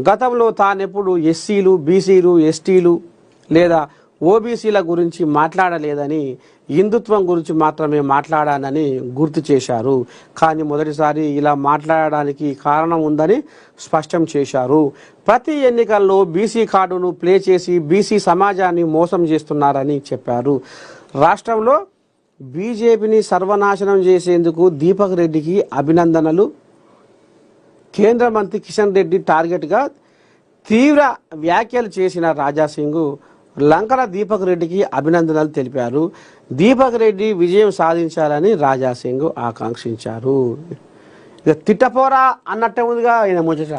గతంలో తానెప్పుడు ఎస్సీలు, బీసీలు, ఎస్టీలు లేదా ఓబీసీల గురించి మాట్లాడలేదని, హిందుత్వం గురించి మాత్రమే మాట్లాడానని గుర్తు చేశారు. కానీ మొదటిసారి ఇలా మాట్లాడడానికి కారణం ఉందని స్పష్టం చేశారు. ప్రతి ఎన్నికల్లో బీసీ కార్డును ప్లే చేసి బీసీ సమాజాన్ని మోసం చేస్తున్నారని చెప్పారు. రాష్ట్రంలో బీజేపీని సర్వనాశనం చేసేందుకు దీపక్ రెడ్డికి అభినందనలు. కేంద్ర మంత్రి కిషన్ రెడ్డి టార్గెట్గా తీవ్ర వ్యాఖ్యలు చేసిన రాజాసింగ్ లంకల దీపక్ రెడ్డికి అభినందనలు తెలిపారు. దీపక్ రెడ్డి విజయం సాధించాలని రాజాసింగ్ ఆకాంక్షించారు. ఇక తిట్టపోరా అన్నట్టే ఉందిగా ఈయన ముచ్చట.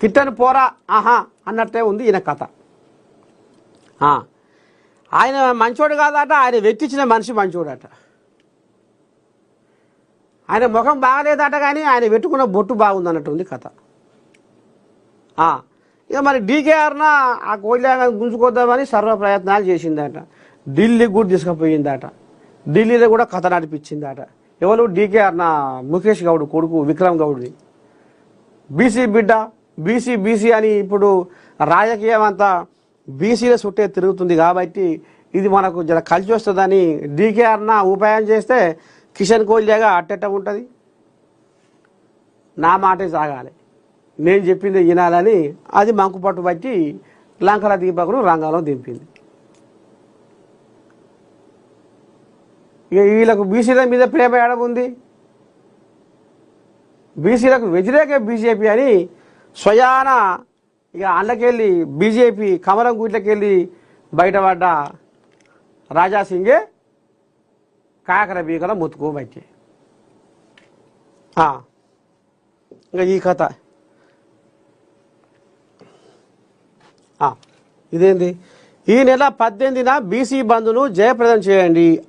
తిట్టని పోరా ఆహా అన్నట్టే ఉంది ఈయన కథ. ఆయన మంచోడు కాదట, ఆయన వెక్కించిన మనిషి మంచోడట. ఆయన ముఖం బాగలేదట, కానీ ఆయన పెట్టుకున్న బొట్టు బాగుందన్నట్టుంది కథ. ఇక మరి డీకేఆర్న ఆ కోయిలాగా గుంజుకొద్దామని సర్వ ప్రయత్నాలు చేసిందట. ఢిల్లీకి కూడా తీసుకుపోయిందట. ఢిల్లీలో కూడా కథ నడిపించిందట. ఎవరు? డీకేఆర్న ముఖేష్ గౌడ్ కొడుకు విక్రమ్ గౌడ్ని. బీసీ బిడ్డ, బీసీ అని ఇప్పుడు రాజకీయం అంతా బీసీల చుట్టే తిరుగుతుంది. కాబట్టి ఇది మనకు జర కలిసి వస్తుందని డీకేఆర్న ఉపాయం చేస్తే కిషన్ కోహ్లీగా అట్టెట్ట ఉంటుంది. నా మాటే సాగాలి, నేను చెప్పింది వినాలని అది మంకు పట్టు బట్టి లంకల దీపకును రంగంలో దింపింది. ఇక వీళ్ళకు బీసీల మీద ప్రేమ ఏడముంది? బీసీలకు వ్యతిరేక బీజేపీ అని స్వయాన ఇక అండ్లకెళ్ళి బీజేపీ కమలం గుట్లకెళ్ళి బయటపడ్డ రాజాసింగే కాకర బీకల ముత్తుకోబట్టి ఇంకా ఈ కథ ఇదేంది? ఈ నెల 18న బీసీ బంద్ను జయప్రదం చేయండి.